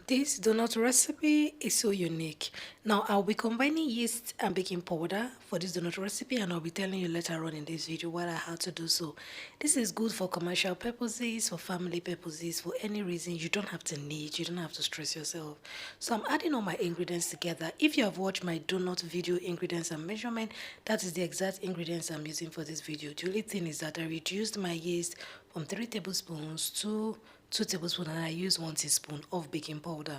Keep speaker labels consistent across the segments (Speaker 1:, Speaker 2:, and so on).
Speaker 1: This donut recipe is so unique. Now, I'll be combining yeast and baking powder for this donut recipe, and I'll be telling you later on in this video what I had to do. So, this is good for commercial purposes, for family purposes, for any reason. You don't have to knead, you don't have to stress yourself. So, I'm adding all my ingredients together. If you have watched my donut video ingredients and measurement, that is the exact ingredients I'm using for this video. The only thing is that I reduced my yeast from 3 tablespoons to 2 tablespoons, and I use 1 teaspoon of baking powder.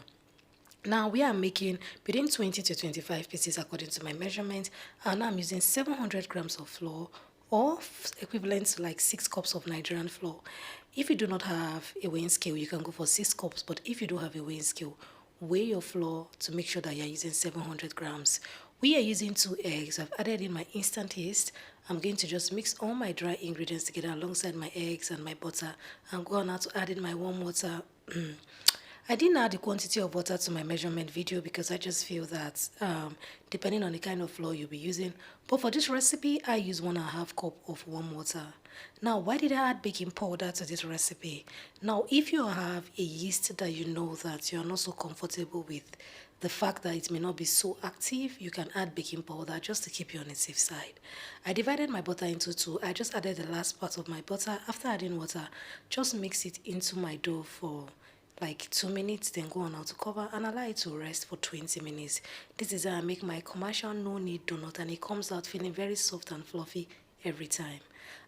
Speaker 1: Now we are making between 20 to 25 pieces according to my measurement, and I'm using 700 grams of flour, or equivalent to like 6 cups of Nigerian flour. If you do not have a weighing scale, you can go for 6 cups, but if you do have a weighing scale, weigh your flour to make sure that you're using 700 grams. We are using 2 eggs. I've added in my instant yeast. I'm going to just mix all my dry ingredients together alongside my eggs and my butter. I'm going now to add in my warm water. I didn't add the quantity of water to my measurement video because I just feel that depending on the kind of flour you'll be using. But for this recipe, I use 1.5 cup of warm water. Now, why did I add baking powder to this recipe? Now, if you have a yeast that you know that you're not so comfortable with, the fact that it may not be so active, you can add baking powder just to keep you on the safe side. I divided my butter into two. I just added the last part of my butter. After adding water, just mix it into my dough for like 2 minutes, then go on now to cover and allow it to rest for 20 minutes. This is how I make my commercial no-knead donut, and it comes out feeling very soft and fluffy every time.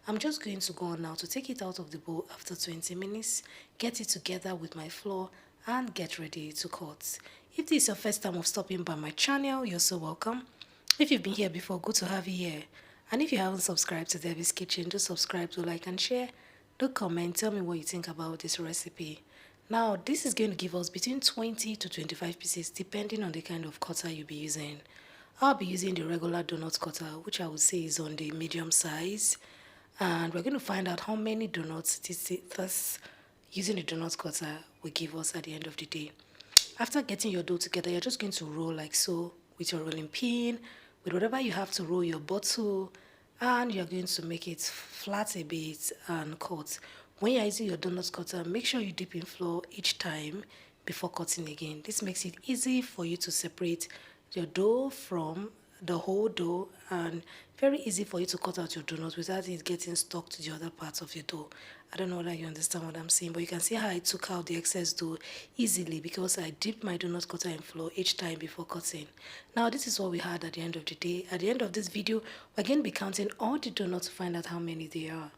Speaker 1: I'm just going to go on now to take it out of the bowl after 20 minutes, get it together with my flour, and get ready to cut. If this is your first time of stopping by my channel, you're so welcome. If you've been here before, good to have you here. And if you haven't subscribed to Debbie's Kitchen, do subscribe, to like and share. Do comment, tell me what you think about this recipe. Now, this is going to give us between 20 to 25 pieces depending on the kind of cutter you'll be using. I'll be using the regular donut cutter, which I would say is on the medium size. And we're going to find out how many donuts this using the donut cutter will give us at the end of the day. After getting your dough together, you're just going to roll like so with your rolling pin, with whatever you have to roll your bottle, and you're going to make it flat a bit and cut. When you're using your donut cutter, make sure you dip in flour each time before cutting again. This makes it easy for you to separate your dough from the whole dough, and very easy for you to cut out your donuts without it getting stuck to the other parts of your dough. I don't know whether you understand what I'm saying, but you can see how I took out the excess dough easily because I dipped my donut cutter in flour each time before cutting. Now this is what we had at the end of the day. At the end of this video, we're going to be counting all the donuts to find out how many there are.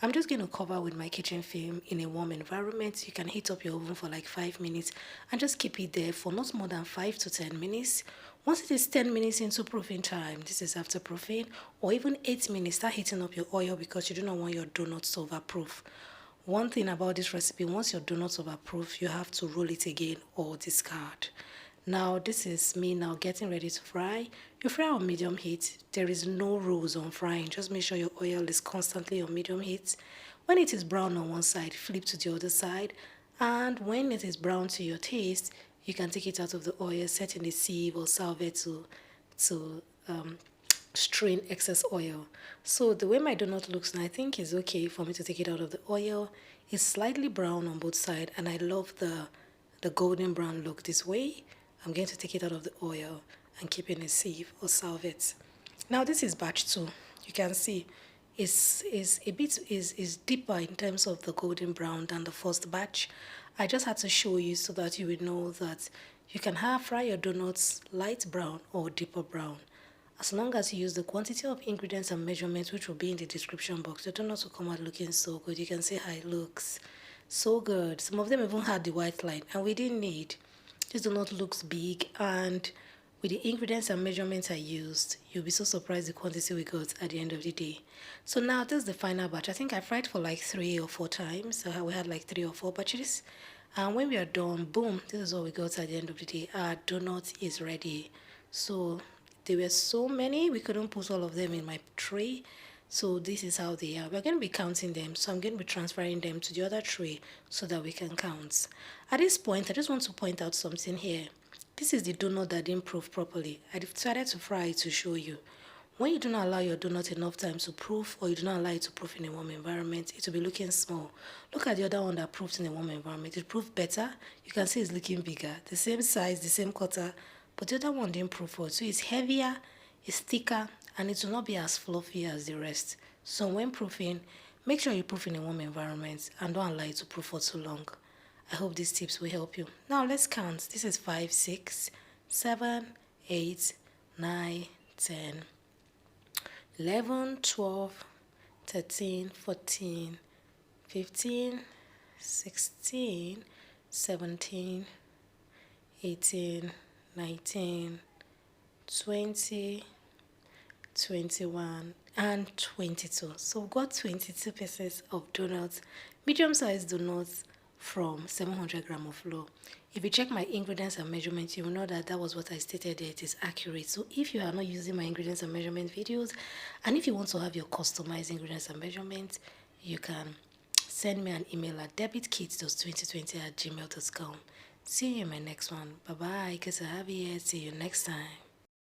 Speaker 1: I'm just going to cover with my kitchen film in a warm environment. You can heat up your oven for like 5 minutes and just keep it there for not more than 5 to 10 minutes. Once it is 10 minutes into proofing time, this is after proofing, or even 8 minutes, start heating up your oil because you do not want your donuts to overproof. One thing about this recipe, once your donuts overproof, you have to roll it again or discard. Now, this is me now getting ready to fry. You fry on medium heat. There is no rules on frying. Just make sure your oil is constantly on medium heat. When it is brown on one side, flip to the other side. And when it is brown to your taste, you can take it out of the oil, set in a sieve or salve to strain excess oil. So the way my donut looks now, I think is okay for me to take it out of the oil. It's slightly brown on both sides, and I love the golden brown look this way. I'm going to take it out of the oil and keep it in a sieve or salvet. Now this is batch 2. You can see is deeper in terms of the golden brown than the first batch. I just had to show you so that you would know that you can fry your donuts light brown or deeper brown. As long as you use the quantity of ingredients and measurements, which will be in the description box, the donuts will come out looking so good. You can see how it looks. So good. Some of them even had the white line, and we didn't need. This donut looks big, and with the ingredients and measurements I used, you'll be so surprised the quantity we got at the end of the day. So now this is the final batch. I think I fried for like 3 or 4 times. So we had like 3 or 4 batches. And when we are done, boom, this is what we got at the end of the day. Our donut is ready. So there were so many, we couldn't put all of them in my tray. So this is how they are. We're going to be counting them. So I'm going to be transferring them to the other tray so that we can count. At this point, I just want to point out something here. This is the donut that didn't proof properly. I decided to fry it to show you. When you do not allow your donut enough time to proof, or you do not allow it to proof in a warm environment, it will be looking small. Look at the other one that proofed in a warm environment. It proved better. You can see it's looking bigger. The same size, the same cutter, but the other one didn't proof well. So it's heavier, it's thicker, and it will not be as fluffy as the rest. So when proofing, make sure you proof in a warm environment and don't allow it to proof for too long. I hope these tips will help you. Now let's count. This is 5, 6, 7, 8, 9, 10, 11, 12, 13, 14, 15, 16, 17, 18, 19, 20, 21, and 22. So we've got 22 pieces of donuts, medium-sized donuts from 700 grams of flour. If you check my ingredients and measurements, you will know that that was what I stated there. It is accurate. So if you are not using my ingredients and measurement videos, and if you want to have your customized ingredients and measurements, you can send me an email at debbykits2020@gmail.com. See you in my next one. Bye bye. Because I have you here. See you next time.